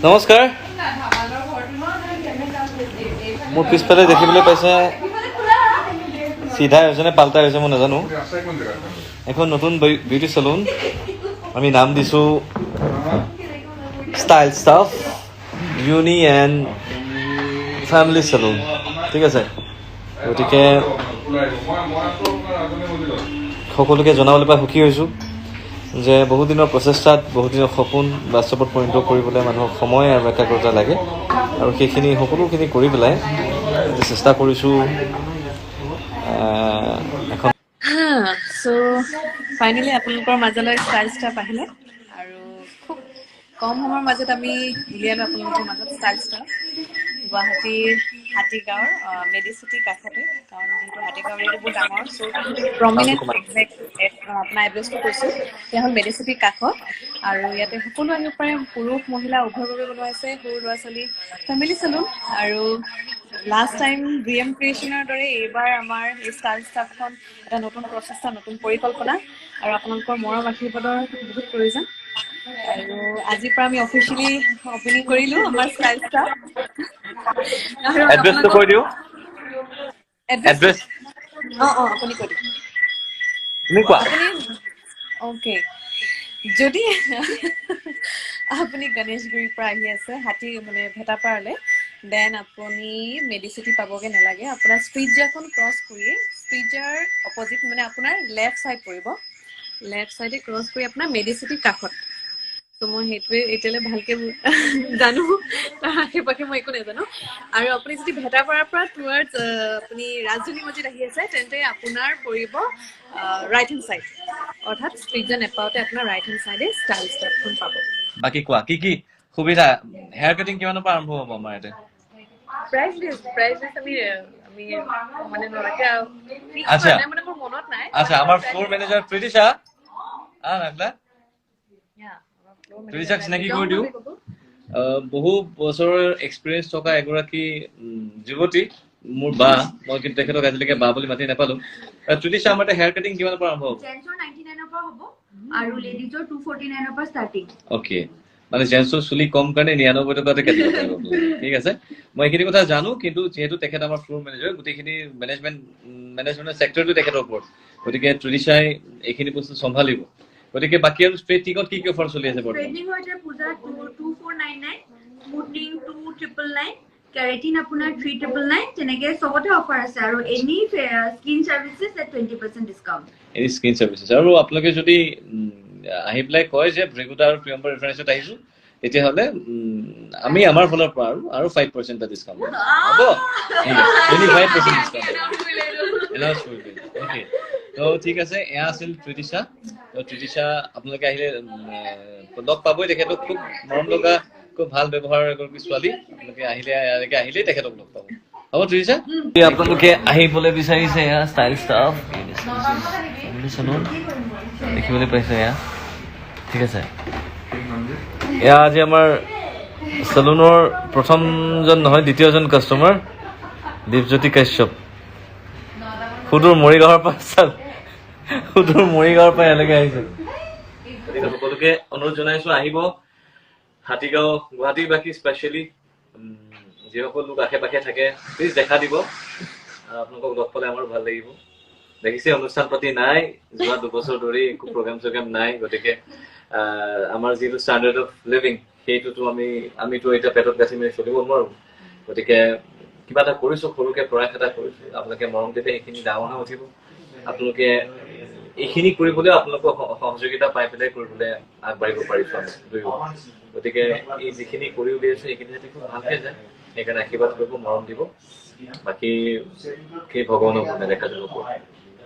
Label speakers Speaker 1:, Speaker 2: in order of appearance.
Speaker 1: নমস্কাৰ মোৰ পিছফালে দেখিবলৈ পাইছে চিধাই হৈছে নে পাল্টাই হৈছে মই নাজানো এখন নতুন বিউটি চেলুন আমি নাম দিছোঁ style stuff uni and family চেলুন ঠিক আছে গতিকে সকলোকে জনাবলৈ পাই সুখী হৈছোঁ যে বহুদিনৰ প্ৰচেষ্টাত বহুদিনৰ সপোন বাস্তৱত পৰিণত কৰিবলৈ মানুহক সময় আৰু একাগ্ৰতা লাগে আৰু সেইখিনি সকলোখিনি কৰি পেলাই চেষ্টা কৰিছোঁ এখন
Speaker 2: চ' ফাইনেলি আপোনালোকৰ মাজলৈ ষ্টাইল ষ্টাফ আহিলে আৰু খুব কম সময়ৰ মাজত আমি উলিয়ালোঁ আপোনালোকৰ মাজত ষ্টাইল ষ্টাফ গুৱাহাটীৰ হাতীগাঁৱৰ মেডিচিটিৰ কাষতে কাৰণ যিহেতু হাতীগাঁও এৰিয়াটো বহুত ডাঙৰ চ' প্ৰমিনেণ্ট একজেক্ট আপোনাৰ এড্ৰেছটো কৈছোঁ সেয়া হ'ল মেডিচিটিৰ কাষত আৰু ইয়াতে সকলো আহিব পাৰে পুৰুষ মহিলা উভয়ভাৱে বনোৱা আছে সৰু ল'ৰা ছোৱালী ফেমিলি চেলুন আৰু লাষ্ট টাইম ড্ৰিএম ক্ৰিয়েশ্যনৰ দৰে এইবাৰ আমাৰ এই ষ্টাইল ষ্টাফখন এটা নতুন প্ৰচেষ্টা নতুন পৰিকল্পনা আৰু আপোনালোকৰ মৰম আশীৰ্বাদৰ বহুত প্ৰয়োজন আৰু আজিৰ পৰা আমি অফিচিয়েলি অপেনিং কৰিলোঁ আমাৰ ষ্টাইল ষ্টাফ আৰু
Speaker 1: এড্ৰেছটো কৈ দিওঁ এড্ৰেছ
Speaker 2: আপুনি কৈ দিয়ক
Speaker 1: তুমি কোৱা
Speaker 2: আপুনি অ'কে যদি আপুনি গণেশগুৰিৰ পৰা আহি আছে হাতী মানে ভেটাপাৰালৈ দেন আপুনি মেডিচিটি পাবগৈ নালাগে আপোনাৰ ষ্ট্ৰীটজাৰখন ক্ৰছ কৰি ষ্ট্ৰীটজাৰ অপজিট মানে আপোনাৰ লেফ্ট ছাইড পৰিব লেফ্ট ছাইডে ক্ৰছ কৰি আপোনাৰ মেডিচিটিৰ কাষত ত' মই সেইটোৱে এতিয়ালৈ ভালকৈ জানো তাৰ আশে পাশে মই একো নাজানো আৰু আপুনি যদি ভেটাপাৰাৰ পৰা টুৱাৰ্ডছ আপুনি ৰাজধানী মছজিদ আহি আছে তেন্তে আপোনাৰ পৰিব ৰাইট হেণ্ড ছাইড অৰ্থাৎ ষ্ট্ৰীটজাৰ নেপাওঁতে আপোনাৰ ৰাইট হেণ্ড ছাইডে ষ্টাইল ষ্টাফখন পাব
Speaker 1: বাকী কোৱা কি কি সুবিধা হেয়াৰ কাটিং কিমানৰ পৰা আৰম্ভ হ'ব আমাৰ ইয়াতে
Speaker 2: প্ৰাইচ লিষ্ট আমি মানে নৰকে
Speaker 1: আচ্ছা
Speaker 2: মানে মোৰ মনত নাই
Speaker 1: আচ্ছা আমাৰ ফ্লোৰ মেনেজাৰ প্ৰীতিশা নাগলা প্ৰীতিশাক চিনাকি কৰি দিওঁ বহু বছৰৰ এক্সপিৰিয়েঞ্চ থকা এগৰাকী যুৱতী মোৰ বা মই কিন্তু তেখেতক আজিলৈকে বা বুলি মাতি নাপালো প্ৰীতিশা আমাৰ হেয়াৰ কাটিং কিমানৰ পৰা আৰম্ভ হ'ব
Speaker 3: জেন্টছৰ 99 পৰা হ'ব আৰু লেডিজৰ 249 পৰা ষ্টাৰ্টিং
Speaker 1: অ'কে মানে জেন্টছৰ চুলি কম কাৰণে 99 টকাতে কাটিব পাৰিব ঠিক আছে মই এইখিনি কথা জানো কিন্তু যিহেতু তেখেত আমাৰ ফ্লোৰ মেনেজাৰ গোটেইখিনি মেনেজমেণ্টৰ ছেক্টৰটো তেখেতৰ ওপৰত গতিকে প্ৰীতিশাই এইখিনি বস্তু চম্ভালিব গতিকে বাকী আৰু ষ্ট্ৰেট টিকত কি অফাৰ চলি আছে বৰ্তমান
Speaker 3: ট্ৰেডিং হৈছে পূজা 2499 স্মুথনিং 2999 কেৰাটিন আপোনাৰ 3999 তেনেকে সবতে অফাৰ আছে আৰু এনি স্কিন সাৰ্ভিসেস এট 20% ডিসকাউন্ট
Speaker 1: এই স্কিন সাৰ্ভিসেস আৰু আপোনালোকে যদি আহি পেলাই কয় যে ভ্ৰিগুটা আৰু প্ৰিয়ম্বৰ ৰেফাৰেন্সত আহিছো তেতিয়াহ'লে আমি আমাৰ ফালৰ পৰা আৰু 5% এটা ডিসকাউন্ট হ'ব ঠিক আছে 25% ডিসকাউন্ট এনাউন্স কৰি দিম ওকে তো ঠিক আছে এয়া আছিল প্ৰীতিশা তো প্ৰীতিশা আপোনালোকে আহিলে লগ পাবই তেখেতক খুব মৰম লগা খুব ভাল ব্যৱহাৰ কৰি ছোৱালী আপোনালোকে আহিলেই তেখেতক লগ পাব হ'ব প্ৰীতিশা আপোনালোকে আহিবলৈ বিচাৰিছে এয়া ষ্টাইল ষ্টাফ দেখিবলৈ পাইছে এয়া ঠিক আছে এয়া আজি আমাৰ চেলুনৰ প্ৰথমজন নহয় দ্বিতীয়জন কাষ্টমাৰ দীপজ্যোতি কাশ্যপ সুদূৰ মৰিগাঁৱৰ পৰা এলেকে আহিছে সকলোকে অনুৰোধ জনাইছো আহিব হাতীগাঁও গুৱাহাটীবাসী স্পেচিয়েলি যিসকল লোক আশে পাশে থাকে প্লিজ দেখা দিব আপোনালোকক লগ পালে আমাৰ ভাল লাগিব দেখিছে অনুষ্ঠান পাতি নাই যোৱা 2 বছৰ ধৰি একো প্ৰগ্ৰাম চগ্ৰাম নাই গতিকে আমাৰ যিটো ষ্টাণ্ডাৰ্ড অফ লিভিং সেইটোতো আমিতো এতিয়া পেটত গাঁঠি মেলি চলিব নোৱাৰো গতিকে কিবা এটা কৰিছো সৰুকে প্ৰয়াস এটা কৰিছো আপোনালোকে মৰম দিলে সেইখিনি ডাঙৰ হৈ উঠিব আপোনালোকে এইখিনি কৰিবলৈ আপোনালোকৰ সহযোগিতা পাই পেলাই কৰিবলৈ আগবাঢ়িব পাৰিছো আমি দুয়ো গতিকে এই যিখিনি কৰি উলিয়াইছো সেইখিনি যাতে খুব ভালকে যায় সেইকাৰণে আশীৰ্বাদ কৰিব মৰম দিব বাকী সেই ভগৱানক দেখা যাব